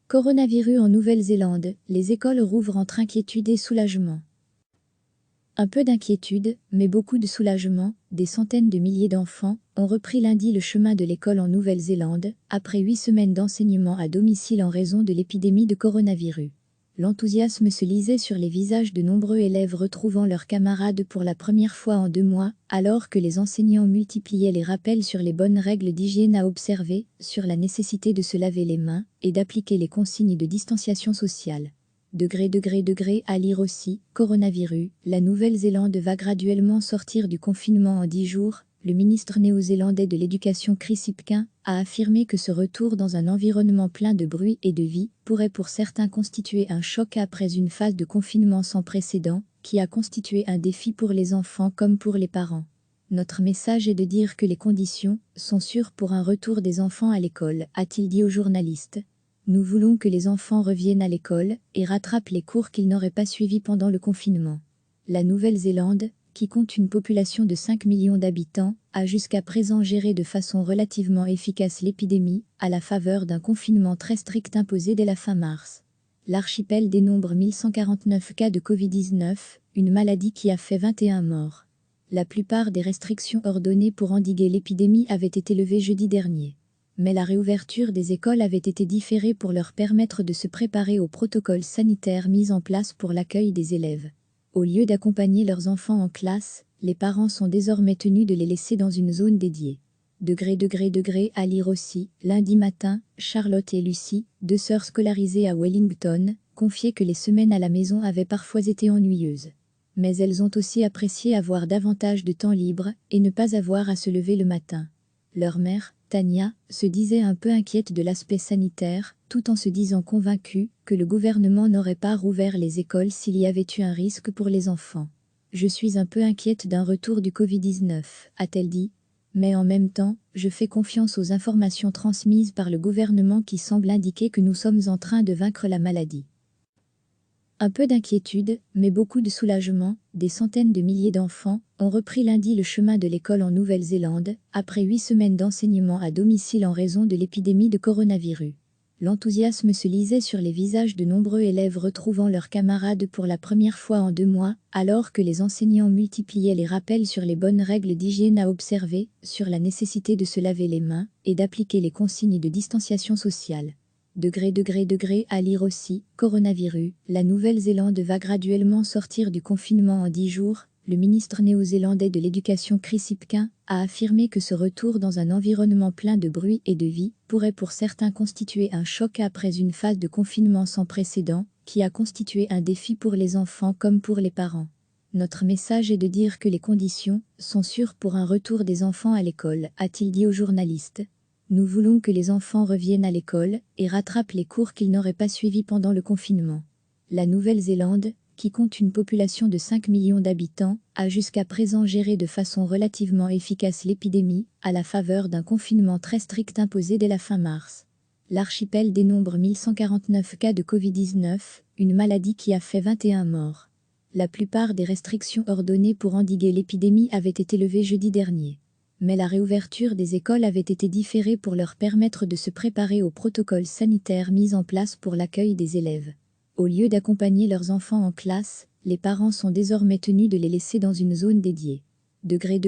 Coronavirus en Nouvelle-Zélande, les écoles rouvrent entre inquiétude et soulagement. Un peu d'inquiétude, mais beaucoup de soulagement, des centaines de milliers d'enfants ont repris lundi le chemin de l'école en Nouvelle-Zélande, après 8 semaines d'enseignement à domicile en raison de l'épidémie de coronavirus. L'enthousiasme se lisait sur les visages de nombreux élèves retrouvant leurs camarades pour la première fois en 2 mois, alors que les enseignants multipliaient les rappels sur les bonnes règles d'hygiène à observer, sur la nécessité de se laver les mains et d'appliquer les consignes de distanciation sociale. Degré à lire aussi, coronavirus, la Nouvelle-Zélande va graduellement sortir du confinement en 10 jours. Le ministre néo-zélandais de l'Éducation Chris Hipkins a affirmé que ce retour dans un environnement plein de bruit et de vie pourrait pour certains constituer un choc après une phase de confinement sans précédent, qui a constitué un défi pour les enfants comme pour les parents. Notre message est de dire que les conditions sont sûres pour un retour des enfants à l'école, a-t-il dit aux journalistes. Nous voulons que les enfants reviennent à l'école et rattrapent les cours qu'ils n'auraient pas suivis pendant le confinement. La Nouvelle-Zélande, qui compte une population de 5 millions d'habitants, a jusqu'à présent géré de façon relativement efficace l'épidémie, à la faveur d'un confinement très strict imposé dès la fin mars. L'archipel dénombre 1149 cas de Covid-19, une maladie qui a fait 21 morts. La plupart des restrictions ordonnées pour endiguer l'épidémie avaient été levées jeudi dernier. Mais la réouverture des écoles avait été différée pour leur permettre de se préparer aux protocoles sanitaires mis en place pour l'accueil des élèves. Au lieu d'accompagner leurs enfants en classe, les parents sont désormais tenus de les laisser dans une zone dédiée. Degré à lire aussi, lundi matin, Charlotte et Lucie, 2 sœurs scolarisées à Wellington, confiaient que les semaines à la maison avaient parfois été ennuyeuses. Mais elles ont aussi apprécié avoir davantage de temps libre et ne pas avoir à se lever le matin. Leur mère, Tania, se disait un peu inquiète de l'aspect sanitaire, tout en se disant convaincue que le gouvernement n'aurait pas rouvert les écoles s'il y avait eu un risque pour les enfants. « Je suis un peu inquiète d'un retour du Covid-19, a-t-elle dit. Mais en même temps, je fais confiance aux informations transmises par le gouvernement qui semblent indiquer que nous sommes en train de vaincre la maladie. » Un peu d'inquiétude, mais beaucoup de soulagement, des centaines de milliers d'enfants ont repris lundi le chemin de l'école en Nouvelle-Zélande, après 8 semaines d'enseignement à domicile en raison de l'épidémie de coronavirus. L'enthousiasme se lisait sur les visages de nombreux élèves retrouvant leurs camarades pour la première fois en 2 mois, alors que les enseignants multipliaient les rappels sur les bonnes règles d'hygiène à observer, sur la nécessité de se laver les mains et d'appliquer les consignes de distanciation sociale. Degré à lire aussi, coronavirus, la Nouvelle-Zélande va graduellement sortir du confinement en 10 jours. Le ministre néo-zélandais de l'Éducation Chris Hipkins a affirmé que ce retour dans un environnement plein de bruit et de vie pourrait pour certains constituer un choc après une phase de confinement sans précédent, qui a constitué un défi pour les enfants comme pour les parents. Notre message est de dire que les conditions sont sûres pour un retour des enfants à l'école, a-t-il dit aux journalistes. Nous voulons que les enfants reviennent à l'école et rattrapent les cours qu'ils n'auraient pas suivis pendant le confinement. La Nouvelle-Zélande, qui compte une population de 5 millions d'habitants, a jusqu'à présent géré de façon relativement efficace l'épidémie, à la faveur d'un confinement très strict imposé dès la fin mars. L'archipel dénombre 1149 cas de Covid-19, une maladie qui a fait 21 morts. La plupart des restrictions ordonnées pour endiguer l'épidémie avaient été levées jeudi dernier. Mais la réouverture des écoles avait été différée pour leur permettre de se préparer aux protocoles sanitaires mis en place pour l'accueil des élèves. Au lieu d'accompagner leurs enfants en classe, les parents sont désormais tenus de les laisser dans une zone dédiée. Degré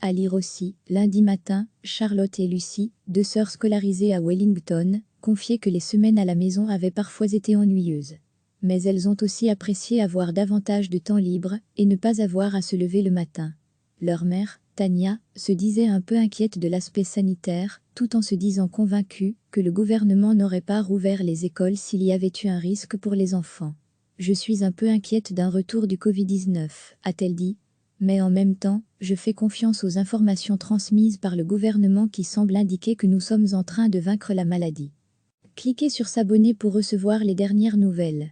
à lire aussi, lundi matin, Charlotte et Lucie, 2 sœurs scolarisées à Wellington, confiaient que les semaines à la maison avaient parfois été ennuyeuses. Mais elles ont aussi apprécié avoir davantage de temps libre et ne pas avoir à se lever le matin. Leur mère, Tania, se disait un peu inquiète de l'aspect sanitaire, tout en se disant convaincue que le gouvernement n'aurait pas rouvert les écoles s'il y avait eu un risque pour les enfants. « Je suis un peu inquiète d'un retour du Covid-19, a-t-elle dit. Mais en même temps, je fais confiance aux informations transmises par le gouvernement qui semblent indiquer que nous sommes en train de vaincre la maladie. » Cliquez sur s'abonner pour recevoir les dernières nouvelles.